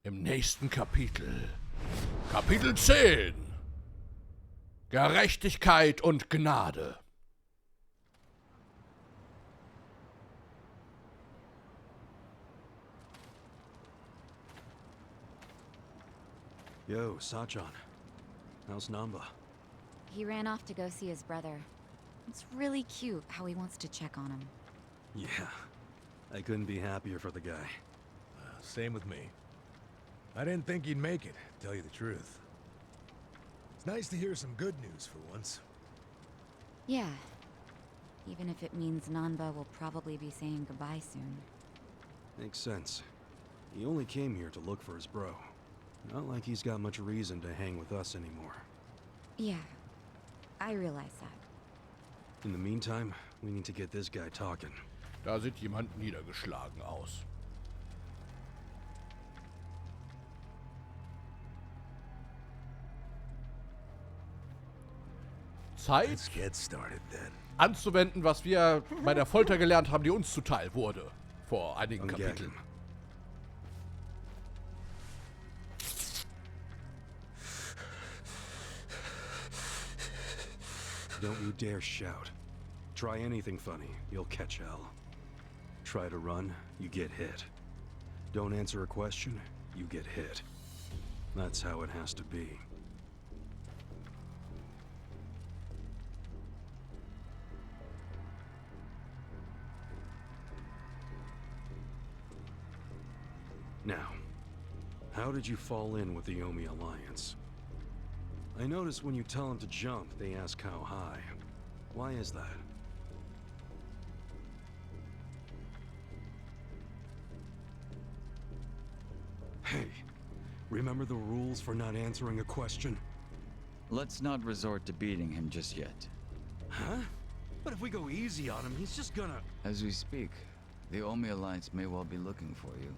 Im nächsten Kapitel. Kapitel 10. Gerechtigkeit und Gnade. Yo, Sachan. How's Namba? He ran off to go see his brother. It's really cute how he wants to check on him. Yeah, I couldn't be happier for the guy. Same with me. I didn't think he'd make it, to tell you the truth. It's nice to hear some good news for once. Yeah. Even if it means Nanba will probably be saying goodbye soon. Makes sense. He only came here to look for his bro. Not like he's got much reason to hang with us anymore. Yeah, I realize that. In the meantime, we need to get this guy talking. Da sieht jemand niedergeschlagen aus. Zeit Let's get started then. anzuwenden, was wir bei der Folter gelernt haben, die uns zuteil wurde. Vor einigen Kapiteln. Don't you dare shout. Try anything funny, you'll catch hell. Try to run, you get hit. Don't answer a question, you get hit. That's how it has to be. Now, how did you fall in with the Omi Alliance? I notice when you tell them to jump, they ask how high. Why is that? Hey, remember the rules for not answering a question? Let's not resort to beating him just yet. Huh? But if we go easy on him, he's just gonna... As we speak, the Omi Alliance may well be looking for you.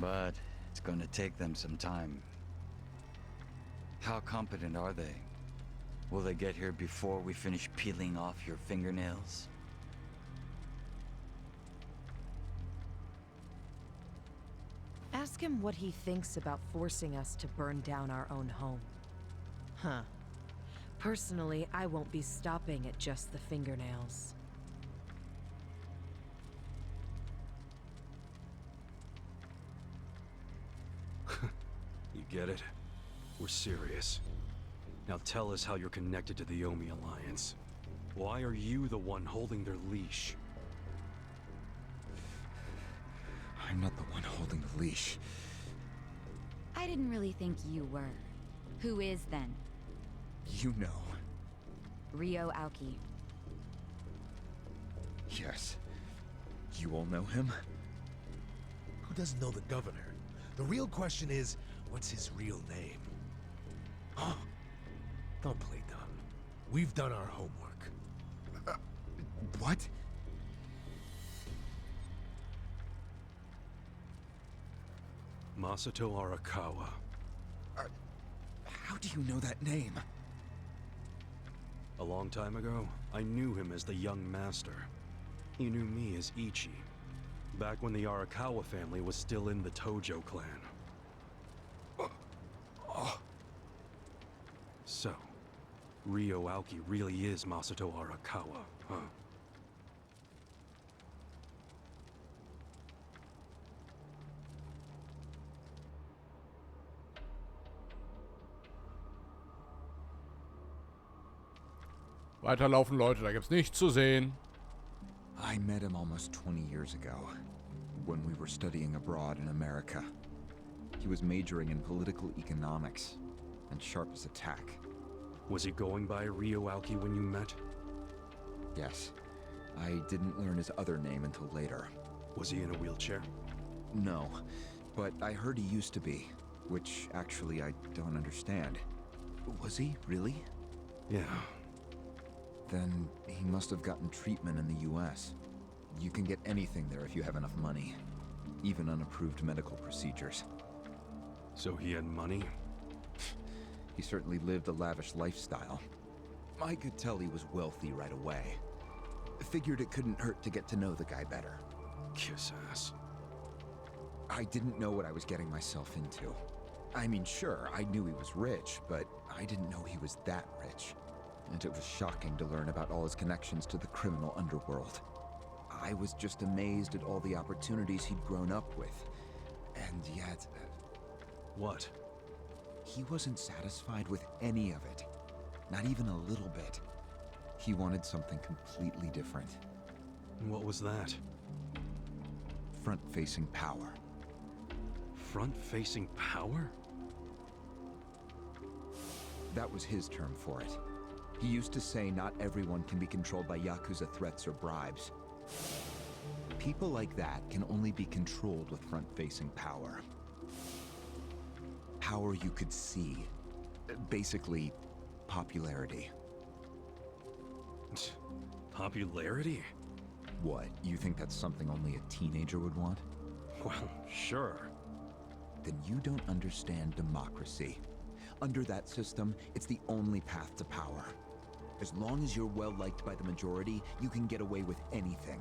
But it's gonna take them some time. How competent are they? Will they get here before we finish peeling off your fingernails? Ask him what he thinks about forcing us to burn down our own home. Huh. Personally, I won't be stopping at just the fingernails. You get it? We're serious. Now tell us how you're connected to the Omi Alliance. Why are you the one holding their leash? I'm not the one holding the leash. I didn't really think you were. Who is then? You know. Ryo Aoki. Yes. You all know him? Who doesn't know the governor? The real question is, what's his real name? Oh, don't play dumb. We've done our homework. What? Masato Arakawa. How do you know that name? A long time ago, I knew him as the young master. He knew me as Ichi. Back when the Arakawa family was still in the Tojo clan. So, Ryo Aoki really is Masato Arakawa, huh? Weiterlaufen, Leute, da gibt's nichts zu sehen. I met him almost 20 years ago, when we were studying abroad in America. He was majoring in political economics, and sharp as a tack. Was he going by Ryo Aoki when you met? Yes. I didn't learn his other name until later. Was he in a wheelchair? No, but I heard he used to be, which actually I don't understand. Was he, really? Yeah. Then he must have gotten treatment in the US. You can get anything there if you have enough money. Even unapproved medical procedures. So he had money? He certainly lived a lavish lifestyle. I could tell he was wealthy right away. Figured it couldn't hurt to get to know the guy better. Kiss ass. I didn't know what I was getting myself into. I mean, sure, I knew he was rich, but I didn't know he was that rich. And it was shocking to learn about all his connections to the criminal underworld. I was just amazed at all the opportunities he'd grown up with. And yet... What? He wasn't satisfied with any of it. Not even a little bit. He wanted something completely different. What was that? Front-facing power. Front-facing power? That was his term for it. He used to say not everyone can be controlled by Yakuza threats or bribes. People like that can only be controlled with front-facing power. Power you could see. Basically, popularity. Popularity? What, you think that's something only a teenager would want? Well, sure. Then you don't understand democracy. Under that system, it's the only path to power. As long as you're well-liked by the majority, you can get away with anything.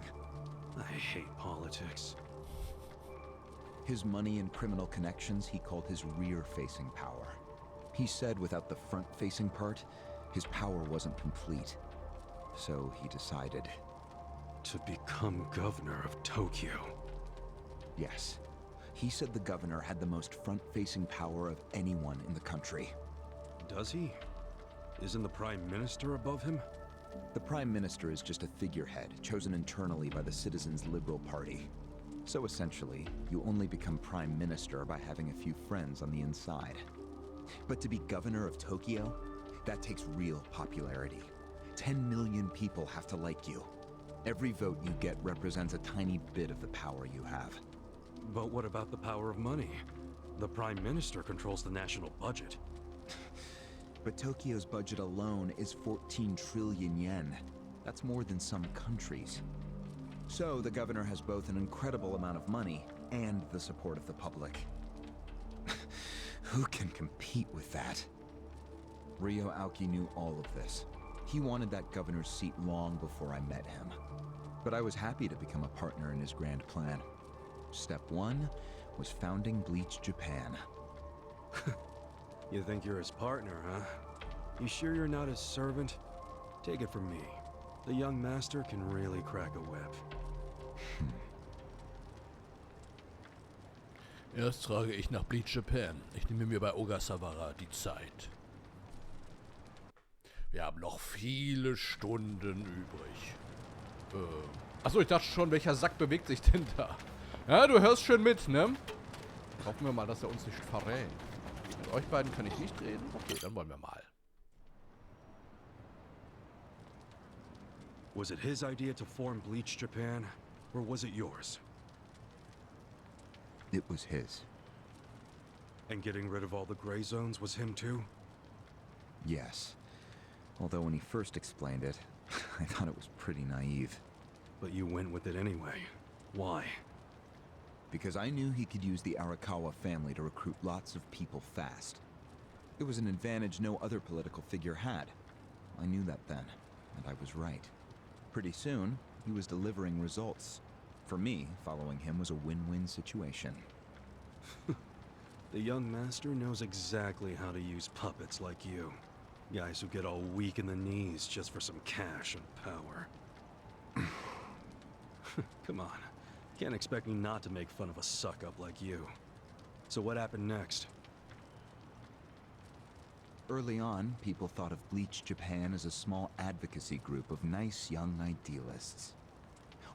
I hate politics. His money and criminal connections he called his rear-facing power. He said without the front-facing part, his power wasn't complete. So he decided. To become governor of Tokyo. Yes. He said the governor had the most front-facing power of anyone in the country. Does he? Isn't the Prime Minister above him? The Prime Minister is just a figurehead, chosen internally by the Citizens' Liberal Party. So essentially, you only become Prime Minister by having a few friends on the inside. But to be governor of Tokyo, that takes real popularity. 10 million people have to like you. Every vote you get represents a tiny bit of the power you have. But what about the power of money? The Prime Minister controls the national budget. But Tokyo's budget alone is 14 trillion yen. That's more than some countries. So the governor has both an incredible amount of money and the support of the public. Who can compete with that? Ryo Aoki knew all of this. He wanted that governor's seat long before I met him. But I was happy to become a partner in his grand plan. Step one was founding Bleach Japan. You think you're his partner, huh? You sure you're not his servant? Take it from me. The young master can really crack a whip. Erst trage ich nach Bleach Japan. Ich nehme mir bei Ogasawara die Zeit. Wir haben noch viele Stunden übrig. Achso, ich dachte schon, welcher Sack bewegt sich denn da? Ja, du hörst schön mit, ne? Hoffen wir mal, dass er uns nicht verrät. Mit euch beiden kann ich nicht reden? Okay, dann wollen wir mal. Was it his idea to form Bleach Japan, or was it yours? It was his. And getting rid of all the gray zones was him too? Yes. Although when he first explained it, I thought it was pretty naive. But you went with it anyway. Why? Because I knew he could use the Arakawa family to recruit lots of people fast. It was an advantage no other political figure had. I knew that then, and I was right. Pretty soon, he was delivering results. For me, following him was a win-win situation. The young master knows exactly how to use puppets like you. Guys who get all weak in the knees just for some cash and power. Come on. Can't expect me not to make fun of a suck-up like you. So what happened next? Early on, people thought of Bleach Japan as a small advocacy group of nice young idealists.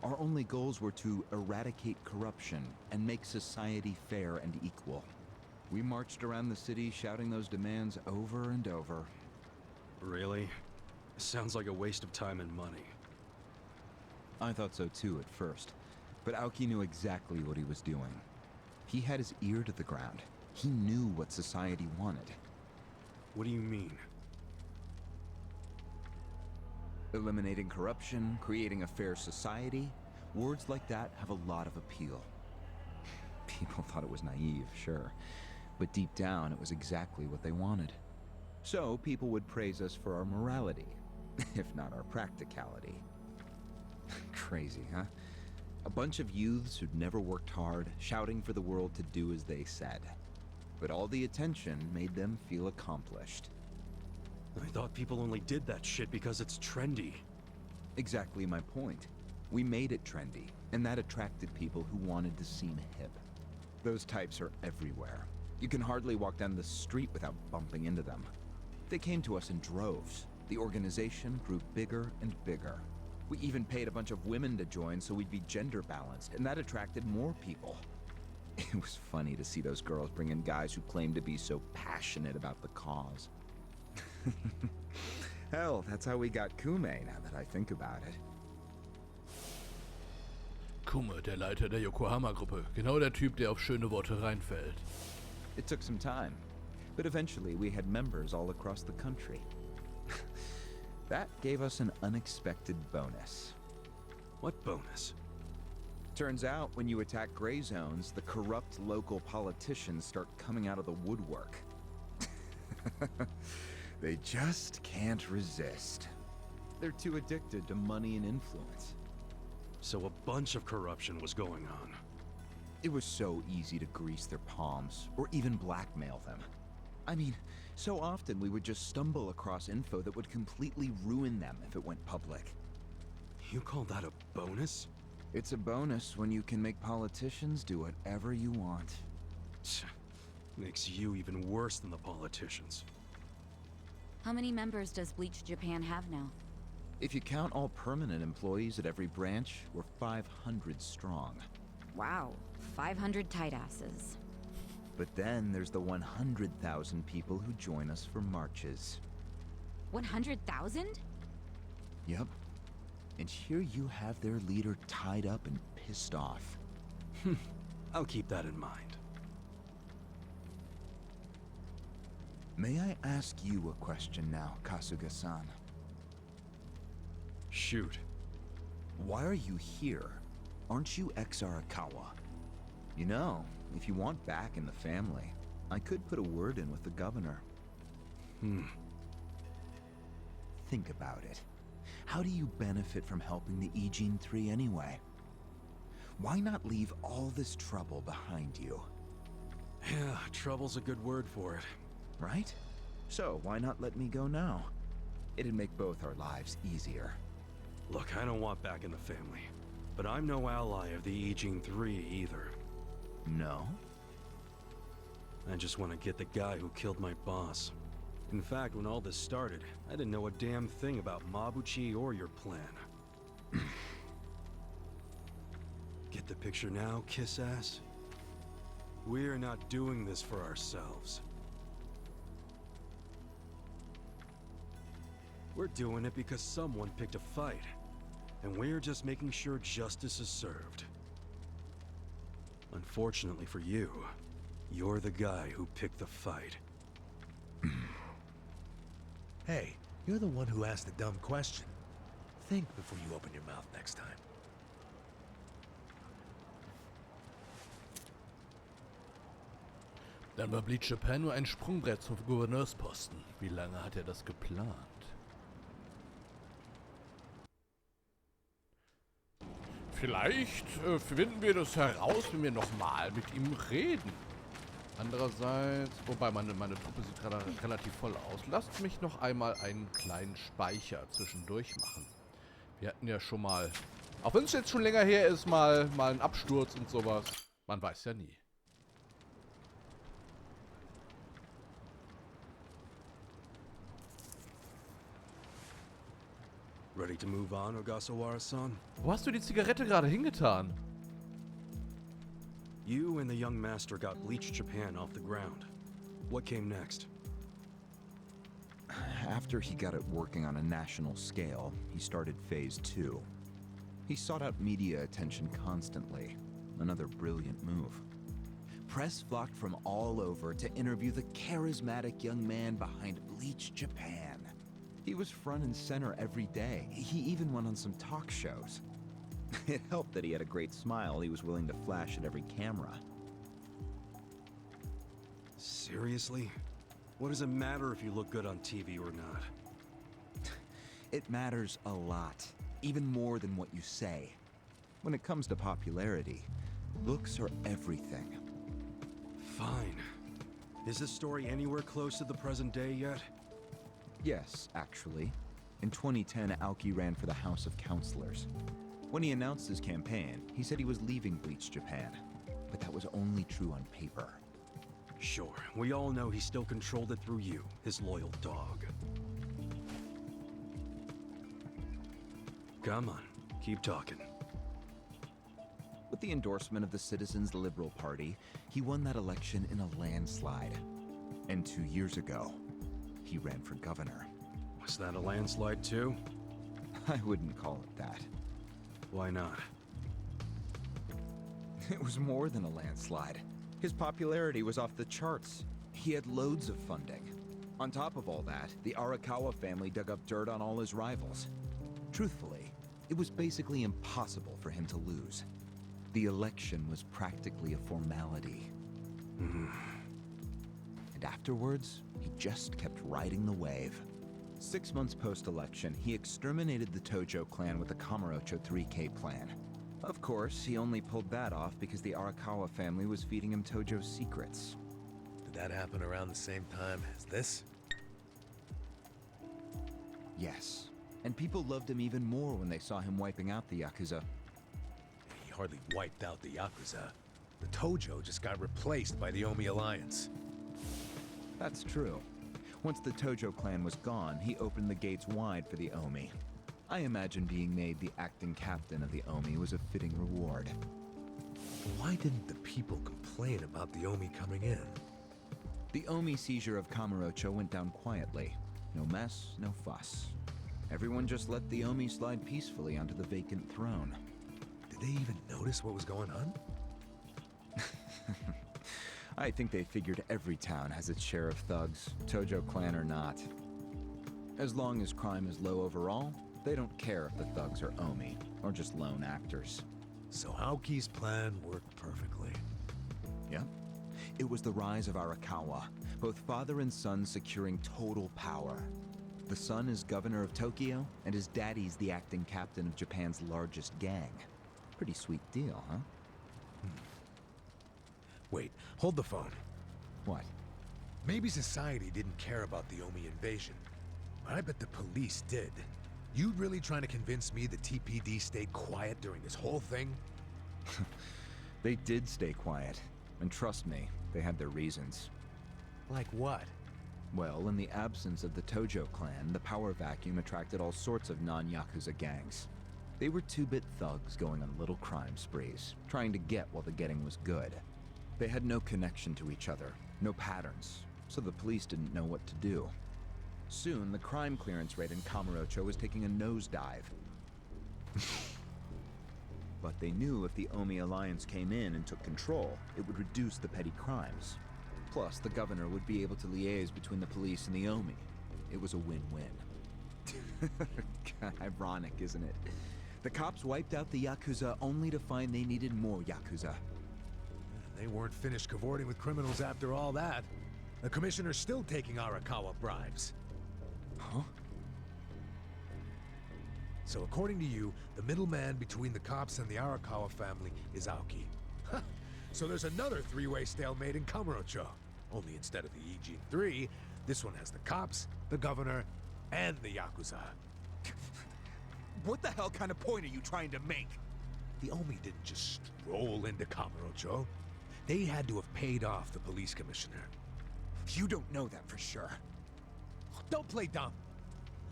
Our only goals were to eradicate corruption and make society fair and equal. We marched around the city shouting those demands over and over. Really? Sounds like a waste of time and money. I thought so too at first, but Aoki knew exactly what he was doing. He had his ear to the ground. He knew what society wanted. What do you mean? Eliminating corruption, creating a fair society, words like that have a lot of appeal. People thought it was naive, sure, but deep down it was exactly what they wanted. So people would praise us for our morality, if not our practicality. Crazy, huh? A bunch of youths who'd never worked hard, shouting for the world to do as they said. But all the attention made them feel accomplished. I thought people only did that shit because it's trendy. Exactly my point. We made it trendy, and that attracted people who wanted to seem hip. Those types are everywhere. You can hardly walk down the street without bumping into them. They came to us in droves. The organization grew bigger and bigger. We even paid a bunch of women to join so we'd be gender balanced, and that attracted more people. It was funny to see those girls bring in guys who claimed to be so passionate about the cause. Hell, that's how we got Kume, now that I think about it. Kume, der Leiter der Yokohama-Gruppe. Genau der Typ, der auf schöne Worte reinfällt. It took some time, but eventually we had members all across the country. That gave us an unexpected bonus. What bonus? Turns out, when you attack gray zones, the corrupt local politicians start coming out of the woodwork. They just can't resist. They're too addicted to money and influence. So a bunch of corruption was going on. It was so easy to grease their palms, or even blackmail them. I mean, so often we would just stumble across info that would completely ruin them if it went public. You call that a bonus? It's a bonus when you can make politicians do whatever you want. Makes you even worse than the politicians. How many members does Bleach Japan have now? If you count all permanent employees at every branch, we're 500 strong. Wow, 500 tight asses. But then there's the 100,000 people who join us for marches. 100,000? Yep. And here you have their leader tied up and pissed off. I'll keep that in mind. May I ask you a question now, Kasuga-san? Shoot. Why are you here? Aren't you ex-Arakawa? You know, if you want back in the family, I could put a word in with the governor. Think about it. How do you benefit from helping the Ijin 3 anyway? Why not leave all this trouble behind you? Yeah, trouble's a good word for it. Right? So why not let me go now? It'd make both our lives easier. Look, I don't want back in the family. But I'm no ally of the Ijin 3 either. No? I just want to get the guy who killed my boss. In fact, when all this started, I didn't know a damn thing about Mabuchi or your plan. Get the picture now, kiss ass? We're not doing this for ourselves. We're doing it because someone picked a fight. And we're just making sure justice is served. Unfortunately for you, you're the guy who picked the fight. Hey, you're the one who asked the dumb question. Think before you open your mouth next time. Dann war Bleach Japan nur ein Sprungbrett zum Gouverneursposten. Wie lange hat er das geplant? Vielleicht finden wir das heraus, wenn wir nochmal mit ihm reden. Andererseits, wobei meine Truppe sieht relativ voll aus. Lasst mich noch einmal einen kleinen Speicher zwischendurch machen. Wir hatten ja schon mal, auch wenn es jetzt schon länger her ist, mal einen Absturz und sowas. Man weiß ja nie. Ready to move on, Ogasawara-san? Wo hast du die Zigarette gerade hingetan? You and the young master got Bleach Japan off the ground. What came next? After he got it working on a national scale, he started Phase 2. He sought out media attention constantly. Another brilliant move. Press flocked from all over to interview the charismatic young man behind Bleach Japan. He was front and center every day. He even went on some talk shows. It helped that he had a great smile he was willing to flash at every camera. Seriously? What does it matter if you look good on TV or not? It matters a lot, even more than what you say. When it comes to popularity, looks are everything. Fine. Is this story anywhere close to the present day yet? Yes, actually. In 2010, Aoki ran for the House of Councilors. When he announced his campaign, he said he was leaving Bleach Japan. But that was only true on paper. Sure, we all know he still controlled it through you, his loyal dog. Come on, keep talking. With the endorsement of the Citizens Liberal Party, he won that election in a landslide. And 2 years ago, he ran for governor. Was that a landslide too? I wouldn't call it that. Why not? It was more than a landslide. His popularity was off the charts. He had loads of funding. On top of all that, the Arakawa family dug up dirt on all his rivals. Truthfully, it was basically impossible for him to lose. The election was practically a formality. And afterwards, he just kept riding the wave. 6 months post-election, he exterminated the Tojo clan with the Kamurocho 3K plan. Of course, he only pulled that off because the Arakawa family was feeding him Tojo's secrets. Did that happen around the same time as this? Yes, and people loved him even more when they saw him wiping out the Yakuza. He hardly wiped out the Yakuza. The Tojo just got replaced by the Omi Alliance. That's true. Once the Tojo clan was gone, he opened the gates wide for the Omi. I imagine being made the acting captain of the Omi was a fitting reward. Why didn't the people complain about the Omi coming in? The Omi seizure of Kamurocho went down quietly. No mess, no fuss. Everyone just let the Omi slide peacefully onto the vacant throne. Did they even notice what was going on? I think they figured every town has its share of thugs, Tojo clan or not. As long as crime is low overall, they don't care if the thugs are Omi, or just lone actors. So Aoki's plan worked perfectly. Yep. It was the rise of Arakawa, both father and son securing total power. The son is governor of Tokyo, and his daddy's the acting captain of Japan's largest gang. Pretty sweet deal, huh? Wait, hold the phone. What? Maybe society didn't care about the Omi invasion, but I bet the police did. You really trying to convince me the TPD stayed quiet during this whole thing? They did stay quiet, and trust me, they had their reasons. Like what? Well, in the absence of the Tojo clan, the power vacuum attracted all sorts of non-Yakuza gangs. They were two-bit thugs going on little crime sprees, trying to get while the getting was good. They had no connection to each other, no patterns, so the police didn't know what to do. Soon, the crime clearance rate in Kamurocho was taking a nosedive. But they knew if the Omi Alliance came in and took control, it would reduce the petty crimes. Plus, the governor would be able to liaise between the police and the Omi. It was a win-win. Ironic, isn't it? The cops wiped out the Yakuza only to find they needed more Yakuza. They weren't finished cavorting with criminals after all that. The commissioner's still taking Arakawa bribes. Huh? So according to you, the middleman between the cops and the Arakawa family is Aoki. So there's another three-way stalemate in Kamurocho. Only instead of the Ijin 3, this one has the cops, the governor, and the Yakuza. What the hell kind of point are you trying to make? The Omi didn't just stroll into Kamurocho. They had to have paid off the police commissioner. You don't know that for sure. Don't play dumb.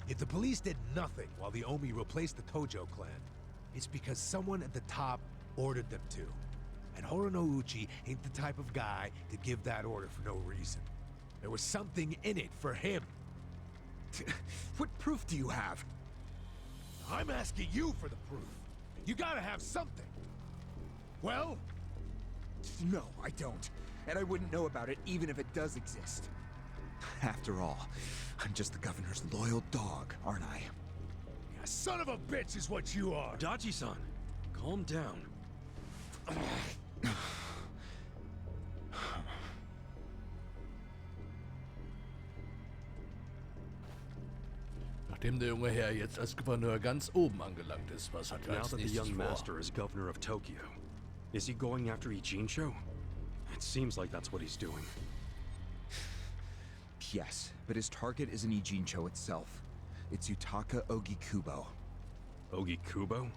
If the police did nothing while the Omi replaced the Tojo clan, it's because someone at the top ordered them to. And Horonouchi ain't the type of guy to give that order for no reason. There was something in it for him. What proof do you have? I'm asking you for the proof. You gotta have something. Well? No, I don't. And I wouldn't know about it even if it does exist. After all, I'm just the governor's loyal dog, aren't I? Yeah, son of a bitch is what you are. Dachi-san, calm down. Now Nachdem der junge Herr jetzt als Gouverneur ganz oben angelangt ist, was hat er Now als that the nächstes young vor? master is governor of Tokyo, is he going after Ijincho? It seems like that's what he's doing. Yes, but his target isn't Ijincho itself. It's Yutaka Ogikubo. Ogikubo?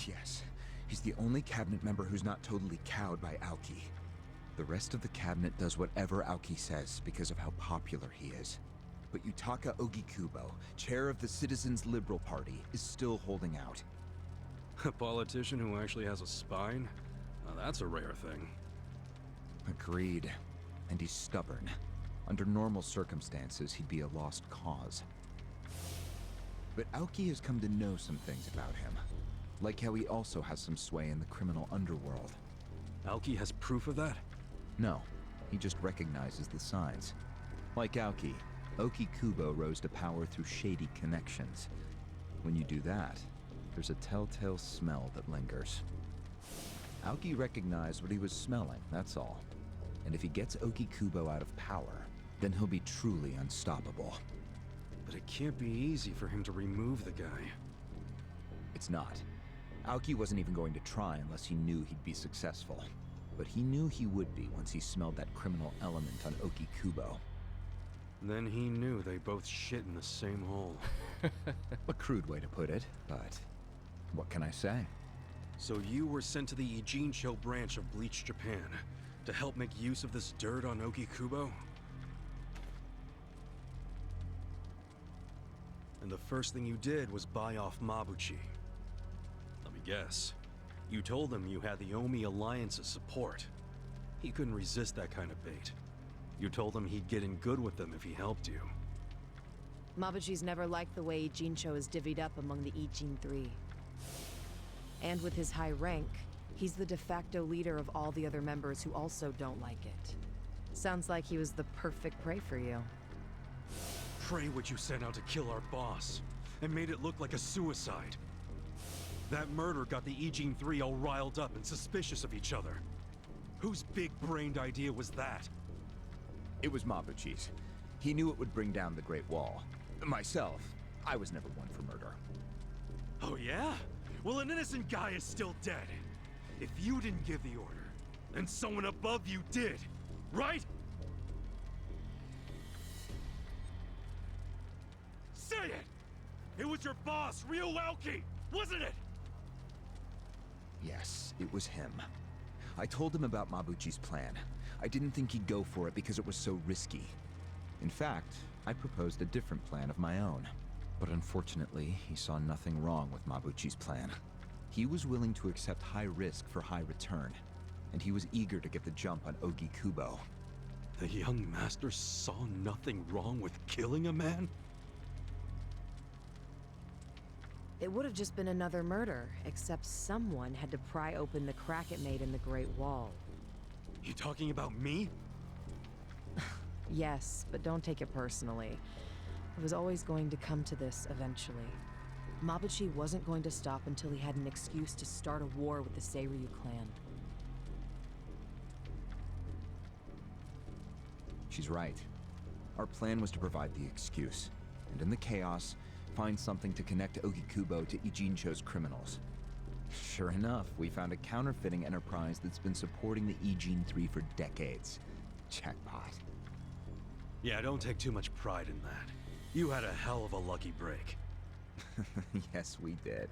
Yes, he's the only cabinet member who's not totally cowed by Aoki. The rest of the cabinet does whatever Aoki says because of how popular he is. But Yutaka Ogikubo, chair of the Citizens Liberal Party, is still holding out. A politician who actually has a spine? Now that's a rare thing. Agreed. And he's stubborn. Under normal circumstances, he'd be a lost cause. But Aoki has come to know some things about him. Like how he also has some sway in the criminal underworld. Aoki has proof of that? No, he just recognizes the signs. Like Aoki, Ogikubo rose to power through shady connections. When you do that, there's a telltale smell that lingers. Aoki recognized what he was smelling, that's all. And if he gets Ogikubo out of power, then he'll be truly unstoppable. But it can't be easy for him to remove the guy. It's not. Aoki wasn't even going to try unless he knew he'd be successful. But he knew he would be once he smelled that criminal element on Ogikubo. Then he knew they both shit in the same hole. A crude way to put it, but what can I say? So you were sent to the Ijincho branch of Bleach Japan to help make use of this dirt on Ogikubo? And the first thing you did was buy off Mabuchi. Let me guess. You told him you had the Omi Alliance's support. He couldn't resist that kind of bait. You told him he'd get in good with them if he helped you. Mabuchi's never liked the way Ijincho is divvied up among the Ijin Three. And with his high rank, he's the de facto leader of all the other members who also don't like it. Sounds like he was the perfect prey for you. Pray what you sent out to kill our boss, and made it look like a suicide. That murder got the Ijin Three all riled up and suspicious of each other. Whose big-brained idea was that? It was Mabuchi's. He knew it would bring down the Great Wall. Myself, I was never one for murder. Oh yeah? Well, an innocent guy is still dead. If you didn't give the order, then someone above you did, right? Say it! It was your boss, Ryuuki, wasn't it? Yes, it was him. I told him about Mabuchi's plan. I didn't think he'd go for it because it was so risky. In fact, I proposed a different plan of my own. But unfortunately, he saw nothing wrong with Mabuchi's plan. He was willing to accept high risk for high return, and he was eager to get the jump on Ogikubo. The young master saw nothing wrong with killing a man? It would have just been another murder, except someone had to pry open the crack it made in the Great Wall. You talking about me? Yes, but don't take it personally. It was always going to come to this eventually. Mabuchi wasn't going to stop until he had an excuse to start a war with the Seiryu clan. She's right. Our plan was to provide the excuse, and in the chaos, find something to connect Ogikubo to Ijincho's criminals. Sure enough, we found a counterfeiting enterprise that's been supporting the Ijin Three for decades. Jackpot. Yeah, don't take too much pride in that. You had a hell of a lucky break. Yes, we did.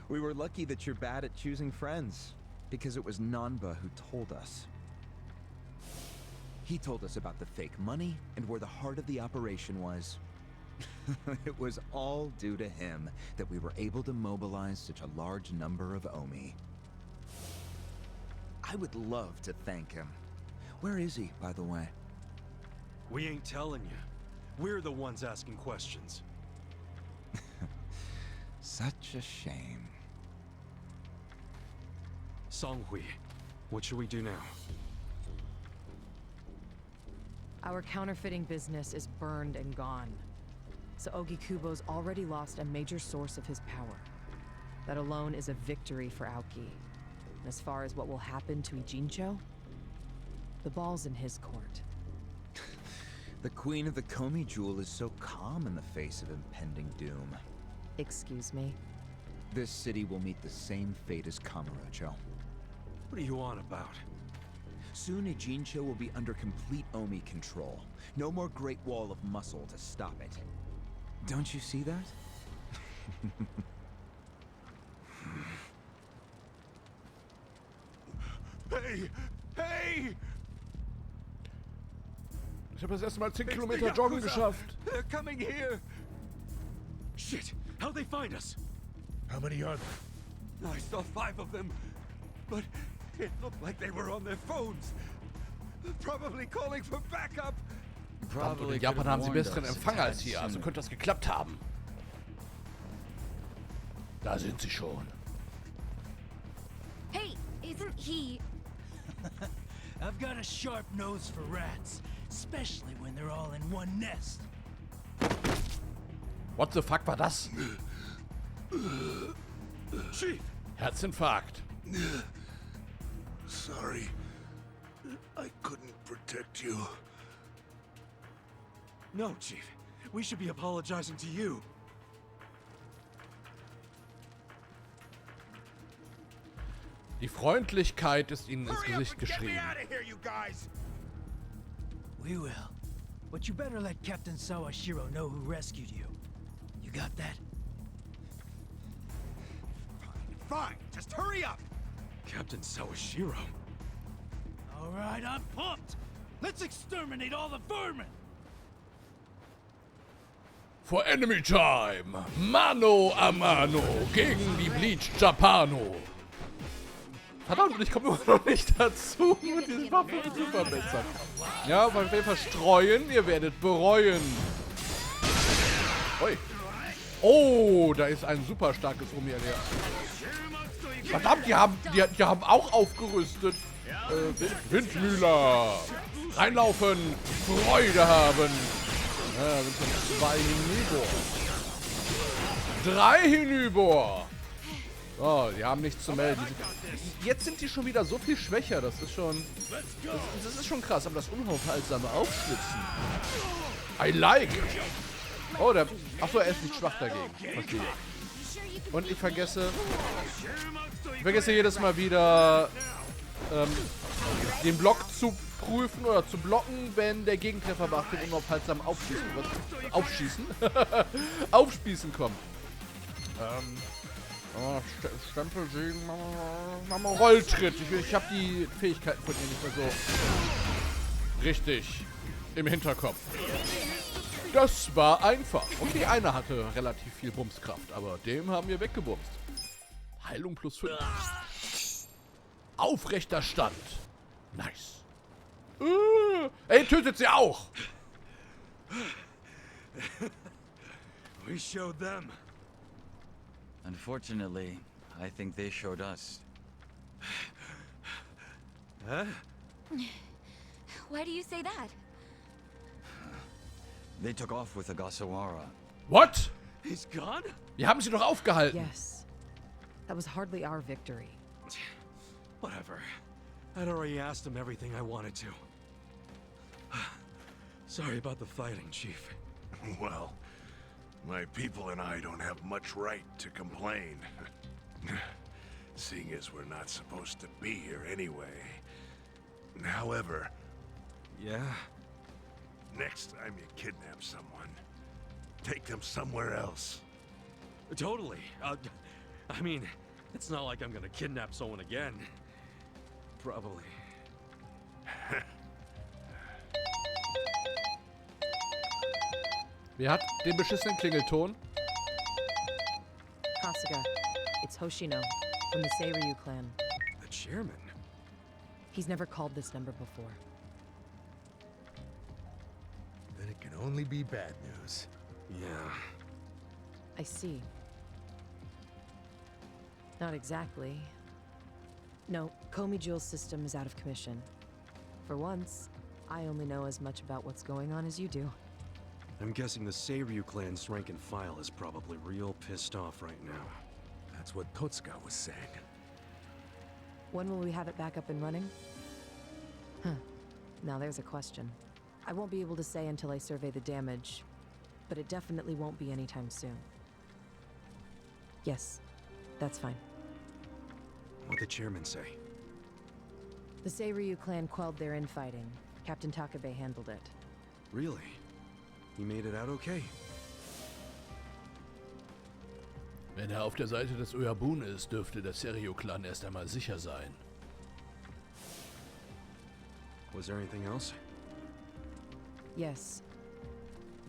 We were lucky that you're bad at choosing friends, because it was Nanba who told us. He told us about the fake money and where the heart of the operation was. It was all due to him that we were able to mobilize such a large number of Omi. I would love to thank him. Where is he, by the way? We ain't telling you. We're the ones asking questions. Such a shame. Songhui, what should we do now? Our counterfeiting business is burned and gone. So Ogikubo's already lost a major source of his power. That alone is a victory for Aoki. And as far as what will happen to Ijincho, the ball's in his court. The Queen of the Komi Jewel is so calm in the face of impending doom. Excuse me. This city will meet the same fate as Kamurocho. What are you on about? Soon Ijincho will be under complete Omi control. No more Great Wall of Muscle to stop it. Don't you see that? Hey! Hey! Ich habe das erste Mal 10 Kilometer joggen geschafft. They're coming here! Shit! How'd they find us? How many are there? I saw 5 of them, but it looked like they were on their phones. Probably calling for backup. Und in Japan haben sie besseren Empfang als hier, also könnte das geklappt haben. Da sind sie schon. Hey, isn't he... I've got a sharp nose for rats, especially when they're all in one nest. What the fuck war das? Chief! Herzinfarkt. Sorry. I couldn't protect you. No, Chief. We should be apologizing to you. Die Freundlichkeit ist ihnen ins Gesicht geschrieben. We will. But you better let Captain Sawashiro know who rescued you. You got that? Fine, just hurry up! Captain Sawashiro. All right, I'm pumped. Let's exterminate all the vermin. For Enemy Time! Mano a Mano gegen die Bleach Japano! Verdammt, ich komme immer noch nicht dazu, mit diesen Waffen zu verbessern. Ja, weil wir verstreuen, ihr werdet bereuen. Ui. Oh, da ist ein super starkes Omi-Alea. Verdammt, die haben auch aufgerüstet. Windmühler. Reinlaufen. Freude haben. Ja, da sind schon 2 hinüber. 3 hinüber. Oh, die haben nichts zu melden. Jetzt sind die schon wieder so viel schwächer. Das ist schon... Das ist schon krass. Aber das unaufhaltsame Aufschlitzen. I like. Oh, der... Achso, er ist nicht schwach dagegen. Verstehe. Und ich vergesse jedes Mal wieder den Block zu prüfen oder zu blocken, wenn der Gegentreffer nach dem unaufhaltsamen Aufspießen kommt. Stempelsägen, machen wir Rolltritt. Ich habe die Fähigkeiten von ihr nicht mehr so richtig im Hinterkopf. Das war einfach. Okay, einer hatte relativ viel Bumskraft, aber dem haben wir weggebumst. Heilung plus 5. Aufrechter Stand. Nice. Ey, tötet sie auch. We showed them. Unfortunately, I think they showed us. Huh? Why do you say that? They took off with Ogasawara. What? He's gone? Wir haben sie doch aufgehalten. Yes. That was hardly our victory. Whatever. I'd already asked him everything I wanted to. Sorry about the fighting, Chief. Well, my people and I don't have much right to complain. Seeing as we're not supposed to be here anyway. However... Yeah? Next time you kidnap someone, take them somewhere else. Totally. I mean, it's not like I'm gonna kidnap someone again. Probably. Wer hat den beschissenen Klingelton? Kasuga, it's Hoshino from the Seiryu clan. The chairman? He's never called this number before. Then it can only be bad news. Yeah. I see. Not exactly. No, Komi Jewel's system is out of commission. For once, I only know as much about what's going on as you do. I'm guessing the Seiryu clan's rank and file is probably real pissed off right now. That's what Totsuka was saying. When will we have it back up and running? Huh. Now there's a question. I won't be able to say until I survey the damage, but it definitely won't be anytime soon. Yes, that's fine. What'd the chairman say? The Seiryu clan quelled their infighting. Captain Takabe handled it. Really? He made it out okay? Wenn er auf der Seite des Oyabun ist, dürfte der Seiryu-Clan erst einmal sicher sein. Was there anything else? Yes.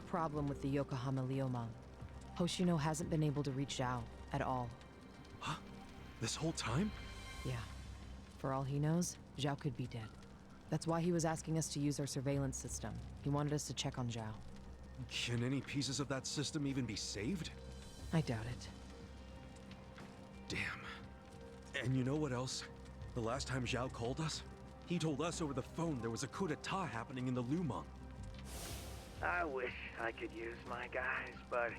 Problem with the Yokohama Liumang. Hoshino hasn't been able to reach Zhao at all. Huh? This whole time? Yeah. For all he knows, Zhao could be dead. That's why he was asking us to use our surveillance system. He wanted us to check on Zhao. Can any pieces of that system even be saved? I doubt it. Damn. And you know what else? The last time Zhao called us, he told us over the phone there was a coup d'etat happening in the Lumang. I wish I could use my guys, but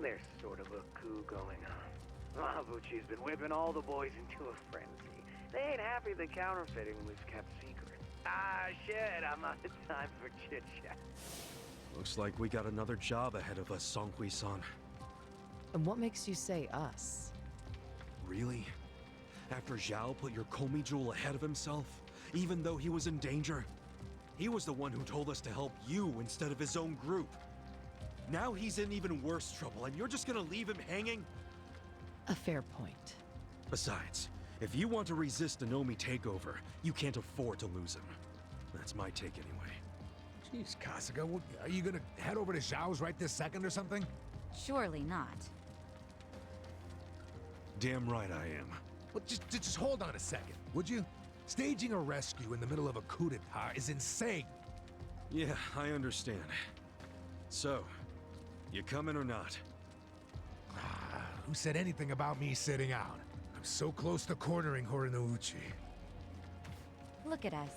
there's sort of a coup going on. Mabuchi's been whipping all the boys into a frenzy. They ain't happy the counterfeiting was kept secret. Ah, shit, I'm out of time for chit-chat. Looks like we got another job ahead of us, Songhui-san. And what makes you say us? Really? After Zhao put your Komi jewel ahead of himself, even though he was in danger? He was the one who told us to help you instead of his own group. Now he's in even worse trouble, and you're just gonna leave him hanging? A fair point. Besides, if you want to resist the Nomi takeover, you can't afford to lose him. That's my take anyway. Jeez, Kasuga, are you gonna head over to Zhao's right this second or something? Surely not. Damn right I am. Well, just hold on a second, would you? Staging a rescue in the middle of a coup d'etat is insane. Yeah, I understand. So, you coming or not? Who said anything about me sitting out? I'm so close to cornering Horinouchi. Look at us.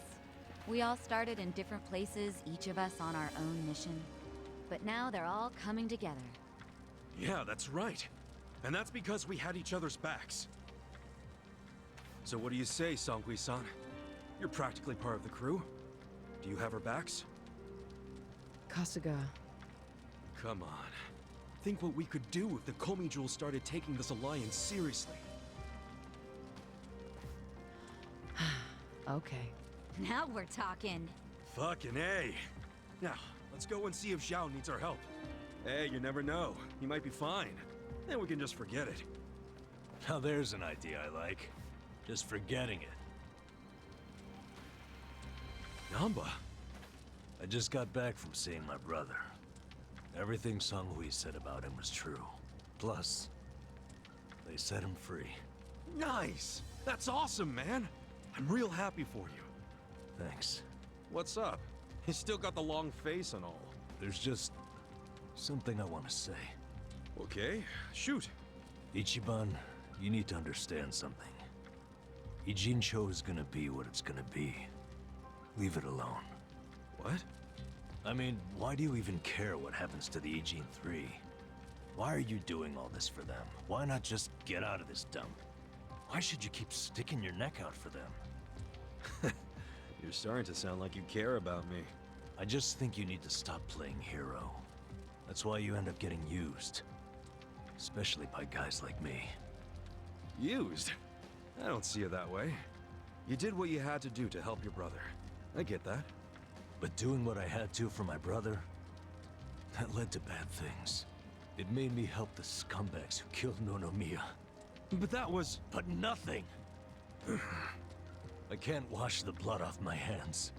We all started in different places, each of us on our own mission. But now they're all coming together. Yeah, that's right. And that's because we had each other's backs. So what do you say, Songhui-san? You're practically part of the crew. Do you have our backs? Kasuga. Come on. Think what we could do if the Komi Jewel started taking this alliance seriously. Okay. Now we're talking. Fucking A. Now, let's go and see if Zhao needs our help. Hey, you never know. He might be fine. Then we can just forget it. Now there's an idea I like. Just forgetting it. Namba? I just got back from seeing my brother. Everything Songhui said about him was true. Plus, they set him free. Nice! That's awesome, man! I'm real happy for you. Thanks. What's up? He's still got the long face and all. There's just something I want to say. Okay, shoot. Ichiban, you need to understand something. Ijincho is gonna be what it's gonna be. Leave it alone. What? I mean, why do you even care what happens to the Ijin 3? Why are you doing all this for them? Why not just get out of this dump? Why should you keep sticking your neck out for them? You're starting to sound like you care about me. I just think you need to stop playing hero. That's why you end up getting used. Especially by guys like me. Used? I don't see it that way. You did what you had to do to help your brother. I get that. But doing what I had to for my brother, that led to bad things. It made me help the scumbags who killed Nonomiya. But that was... But nothing! I can't wash the blood off my hands.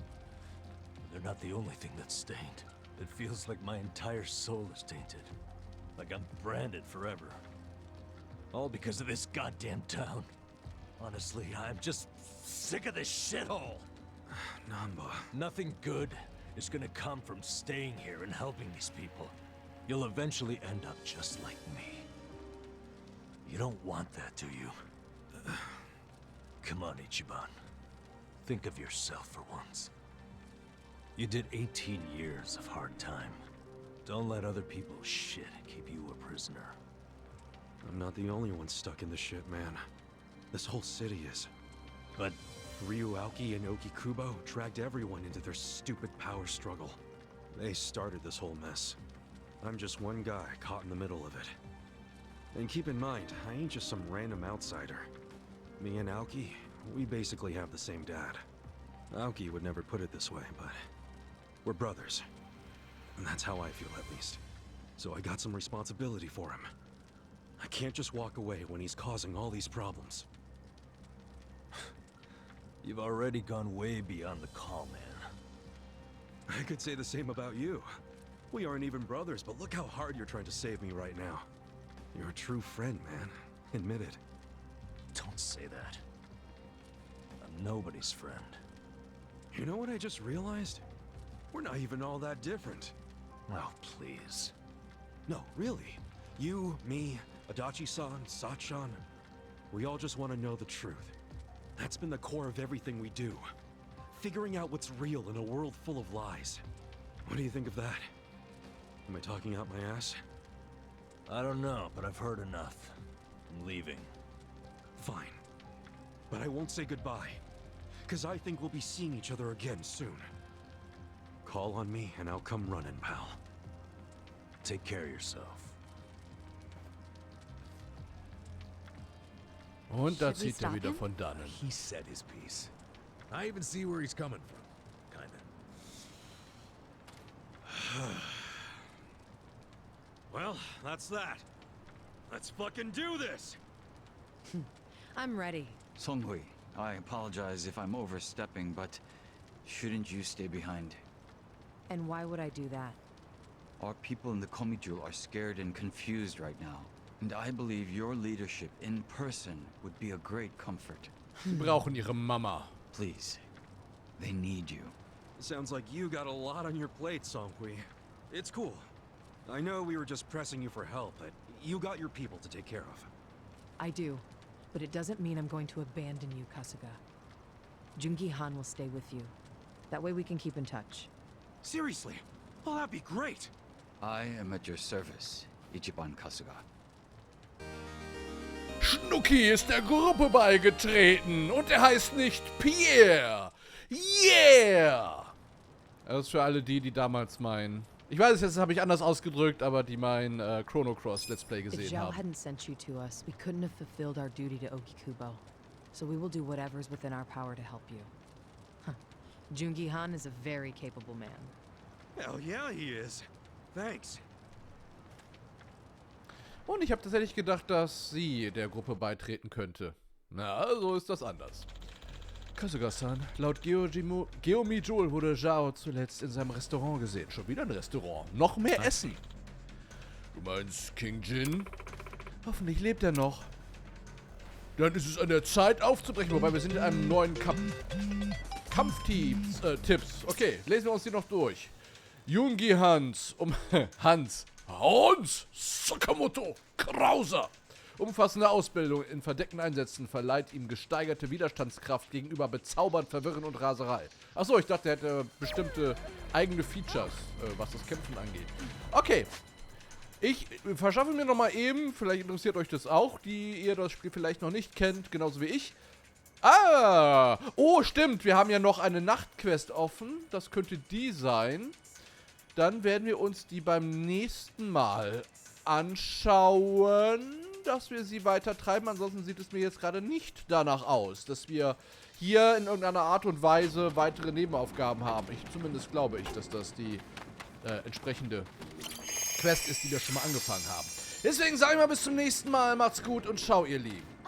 They're not the only thing that's stained. It feels like my entire soul is tainted. Like I'm branded forever. All because of this goddamn town. Honestly, I'm just sick of this shithole! Namba... Nothing good is gonna come from staying here and helping these people. You'll eventually end up just like me. You don't want that, do you? Come on, Ichiban. Think of yourself for once. You did 18 years of hard time. Don't let other people's shit keep you a prisoner. I'm not the only one stuck in the shit, man. This whole city is. But Ryu Aoki and Oki Kubo dragged everyone into their stupid power struggle. They started this whole mess. I'm just one guy caught in the middle of it. And keep in mind, I ain't just some random outsider. Me and Aoki, we basically have the same dad. Aoki would never put it this way, but we're brothers. And that's how I feel, at least. So I got some responsibility for him. I can't just walk away when he's causing all these problems. You've already gone way beyond the call, man. I could say the same about you. We aren't even brothers, but look how hard you're trying to save me right now. You're a true friend, man. Admit it. Don't say that. I'm nobody's friend. You know what I just realized? We're not even all that different. Oh, please. No, really. You, me, Adachi-san, Sachan. We all just want to know the truth. That's been the core of everything we do. Figuring out what's real in a world full of lies. What do you think of that? Am I talking out my ass? I don't know, but I've heard enough. I'm leaving. Fine. But I won't say goodbye. Because I think we'll be seeing each other again soon. Call on me and I'll come running, pal. Take care of yourself. Und da Should we zieht er stop wieder him? von dannen. He said his piece. I even see where he's coming from. Kinda. Well, that's that. Let's fucking do this! I'm ready. Songhui, I apologize if I'm overstepping, but shouldn't you stay behind? And why would I do that? Our people in the Komijul are scared and confused right now. And I believe your leadership in person would be a great comfort. Sie brauchen ihre Mama. Please, they need you. Sounds like you got a lot on your plate, Songhui. It's cool. I know we were just pressing you for help, but you got your people to take care of. I do, but it doesn't mean I'm going to abandon you, Kasuga. Jungi-han will stay with you. That way we can keep in touch. Seriously? Oh, that'd be great! I am at your service, Ichiban Kasuga. Schnucki ist der Gruppe beigetreten und er heißt nicht Pierre. Yeah! Das ist für alle die, die damals meinen. Ich weiß es jetzt, habe ich anders ausgedrückt, aber die mein Chrono Cross Let's Play If gesehen Zhao haben. hadn't sent you to us, we couldn't have fulfilled our duty to Okikubo. So we will do whatever's within our power to help you. Huh. Jungi-han is a very capable man. Hell yeah, he is. Thanks. Und ich habe tatsächlich gedacht, dass sie der Gruppe beitreten könnte. Na, so ist das anders. Kasuga-san, laut Geomijul wurde Zhao zuletzt in seinem Restaurant gesehen. Schon wieder ein Restaurant. Noch mehr Essen. Du meinst King Jin? Hoffentlich lebt er noch. Dann ist es an der Zeit aufzubrechen. Wobei wir sind in einem neuen Kampftipps. Okay, lesen wir uns die noch durch. Jungi Hans Hans Sakamoto Krauser. Umfassende Ausbildung in verdeckten Einsätzen verleiht ihm gesteigerte Widerstandskraft gegenüber Bezaubern, Verwirren und Raserei. Achso, ich dachte, er hätte bestimmte eigene Features, was das Kämpfen angeht. Okay. Ich verschaffe mir nochmal eben, vielleicht interessiert euch das auch, die ihr das Spiel vielleicht noch nicht kennt, genauso wie ich. Ah! Oh, stimmt, wir haben ja noch eine Nachtquest offen. Das könnte die sein. Dann werden wir uns die beim nächsten Mal anschauen, dass wir sie weiter treiben. Ansonsten sieht es mir jetzt gerade nicht danach aus, dass wir hier in irgendeiner Art und Weise weitere Nebenaufgaben haben. Zumindest glaube ich, dass das die entsprechende Quest ist, die wir schon mal angefangen haben. Deswegen sage ich mal bis zum nächsten Mal. Macht's gut und ciao, ihr Lieben.